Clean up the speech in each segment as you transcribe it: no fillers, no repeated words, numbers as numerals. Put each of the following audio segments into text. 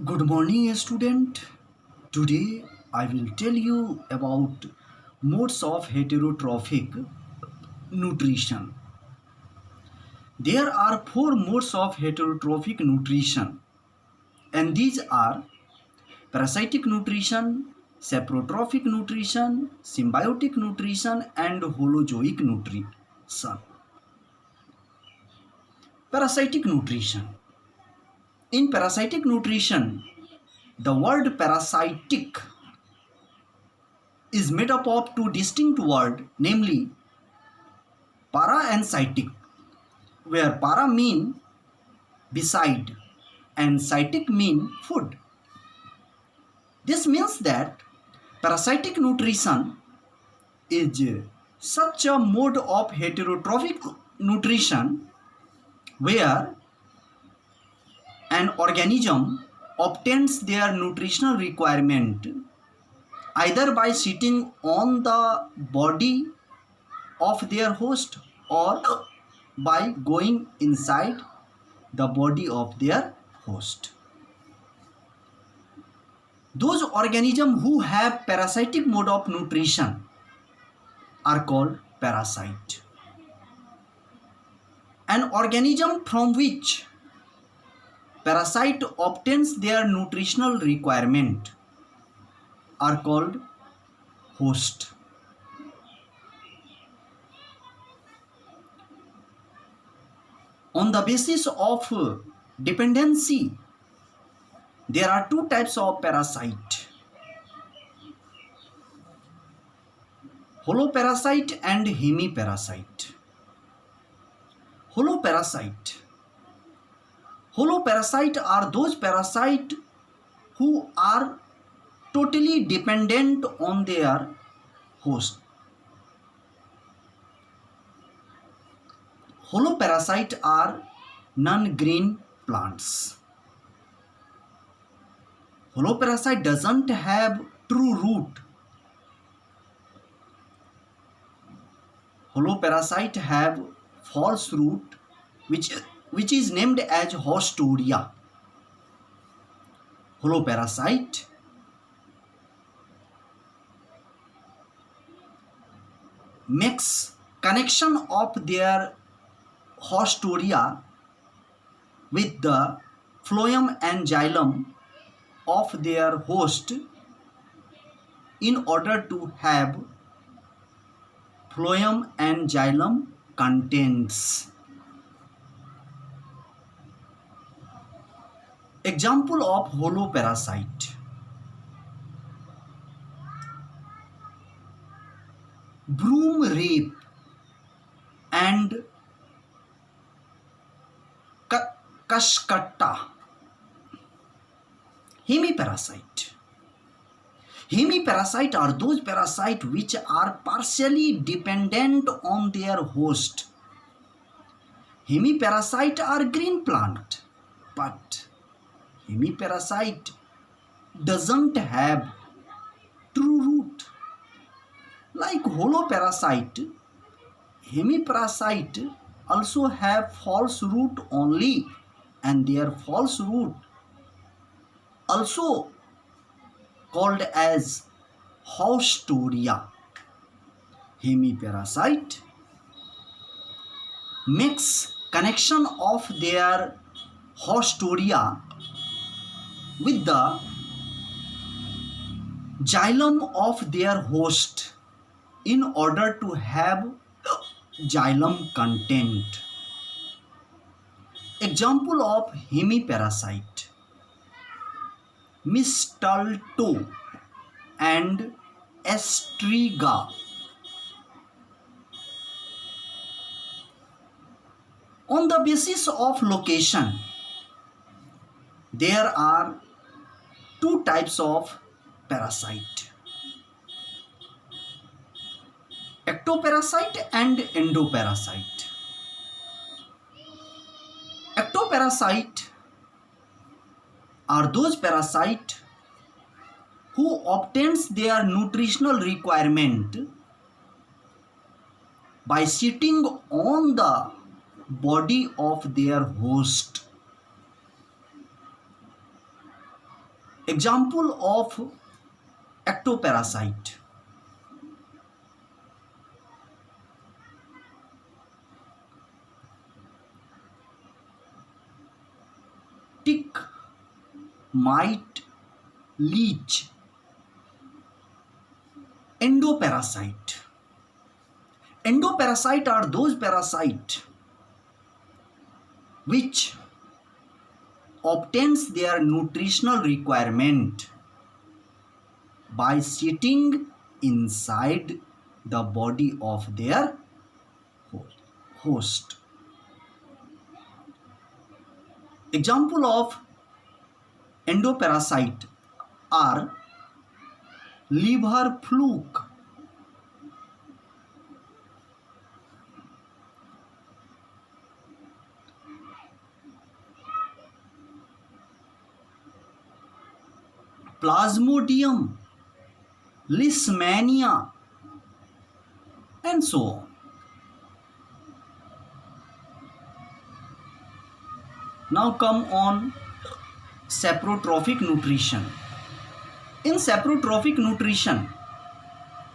Good morning, student. Today I will tell you about modes of heterotrophic nutrition. There are four modes of heterotrophic nutrition, and these are parasitic nutrition, saprotrophic nutrition, symbiotic nutrition, and holozoic nutrition. Parasitic nutrition. In parasitic nutrition, the word parasitic is made up of two distinct words, namely para and cytic, where para mean beside and cytic mean food. This means that parasitic nutrition is such a mode of heterotrophic nutrition where an organism obtains their nutritional requirement either by sitting on the body of their host or by going inside the body of their host. Those organisms who have parasitic mode of nutrition are called parasite. An organism from which parasite obtains their nutritional requirement are called host. On the basis of dependency, there are two types of parasite: holoparasite and hemiparasite. Holoparasite. Holoparasite are those parasites who are totally dependent on their host. Holoparasites are non-green plants. Holoparasite doesn't have true root. Holoparasite have false root which is named as hostoria. Holoparasite makes connection of their hostoria with the phloem and xylem of their host in order to have phloem and xylem contents. Example of holoparasite: broom rape and Kashkatta. Hemiparasite. Hemiparasite are those parasites which are partially dependent on their host. Hemiparasite are green plant, but hemiparasite doesn't have true root. Like holoparasite, hemiparasite also have false root only, and their false root also called as hostoria. Hemiparasite makes connection of their hostoria with the xylem of their host in order to have xylem content. Example of hemiparasite: mistletoe and astriga. On the basis of location, there are two types of parasite: ectoparasite and endoparasite. Ectoparasite are those parasites who obtains their nutritional requirement by sitting on the body of their host. Example of ectoparasite. Tick, mite, leech. Endoparasite. Endoparasite are those parasites which obtains their nutritional requirement by sitting inside the body of their host. Example of endoparasite are liver fluke, Plasmodium, Leishmania, and so on. Now come on saprotrophic nutrition. In saprotrophic nutrition,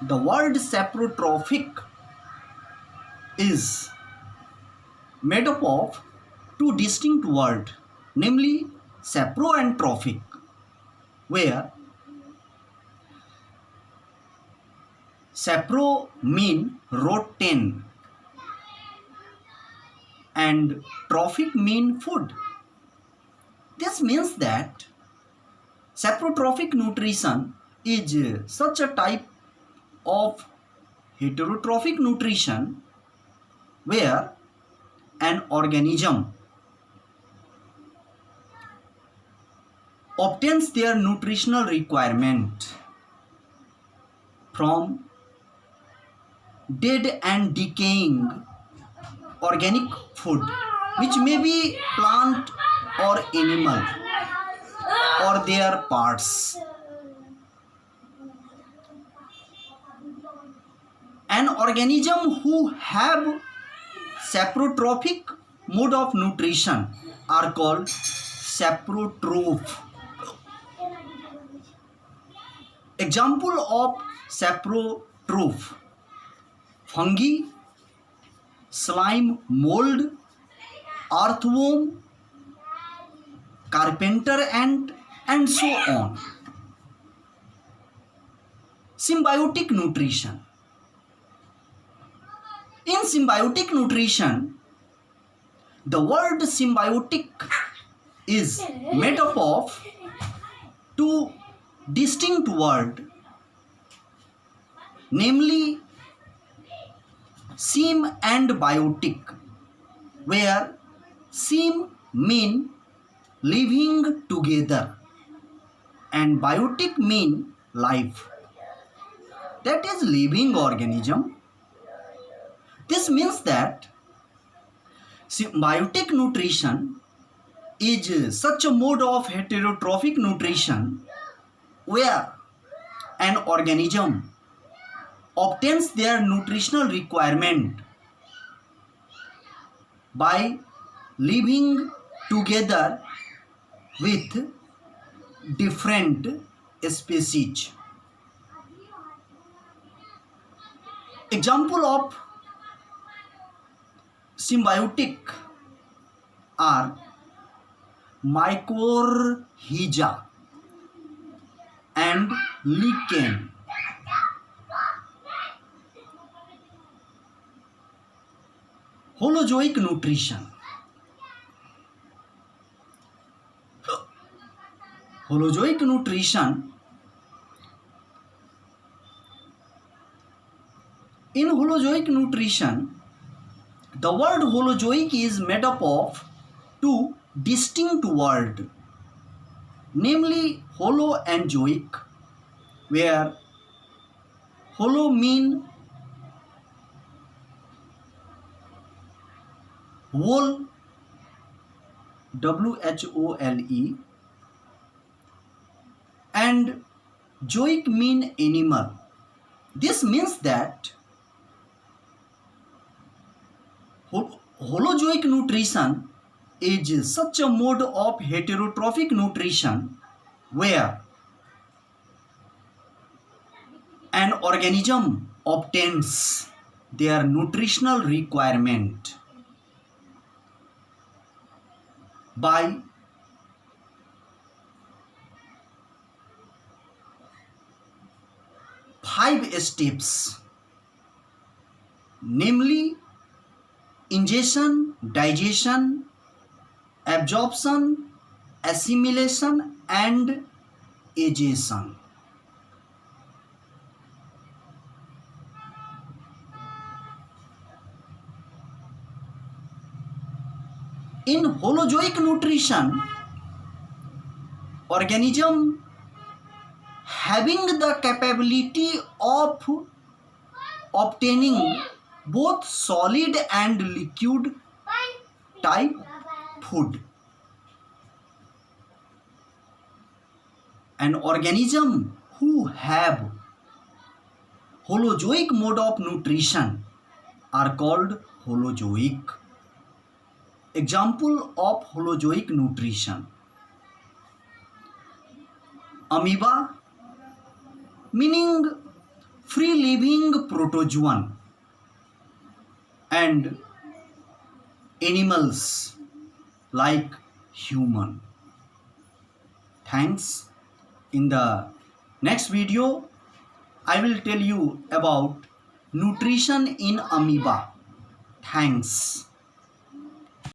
the word saprotrophic is made up of two distinct words, namely sapro and trophic, where sapro mean rotten and trophic mean food. This means that saprotrophic nutrition is such a type of heterotrophic nutrition where an organism obtains their nutritional requirement from dead and decaying organic food, which may be plant or animal or their parts. An organism who have saprotrophic mode of nutrition are called saprotroph. Example of saprotroph: fungi, slime mold, earthworm, carpenter ant, and so on. Symbiotic nutrition. In symbiotic nutrition, the word symbiotic is made up of two distinct words, namely sym and biotic, where sym mean living together and biotic mean life, that is living organism. This means that symbiotic nutrition is such a mode of heterotrophic nutrition where an organism obtains their nutritional requirement by living together with different species. Example of symbiotic are mycorrhiza and lichen. Holozoic nutrition. Holozoic nutrition. In holozoic nutrition, the word holozoic is made up of two distinct words, namely holo and zoic, where holo mean whole, WHOLE, and zoic mean animal. This means that holozoic nutrition is such a mode of heterotrophic nutrition where an organism obtains their nutritional requirement by five steps, namely ingestion, digestion, absorption, assimilation, and agitation. In holozoic nutrition, organism having the capability of obtaining both solid and liquid type food. An organism who have holozoic mode of nutrition are called holozoic. Example of holozoic nutrition: amoeba, meaning free living protozoan, and animals like human. Thanks. In the next video, I will tell you about nutrition in amoeba. Thanks.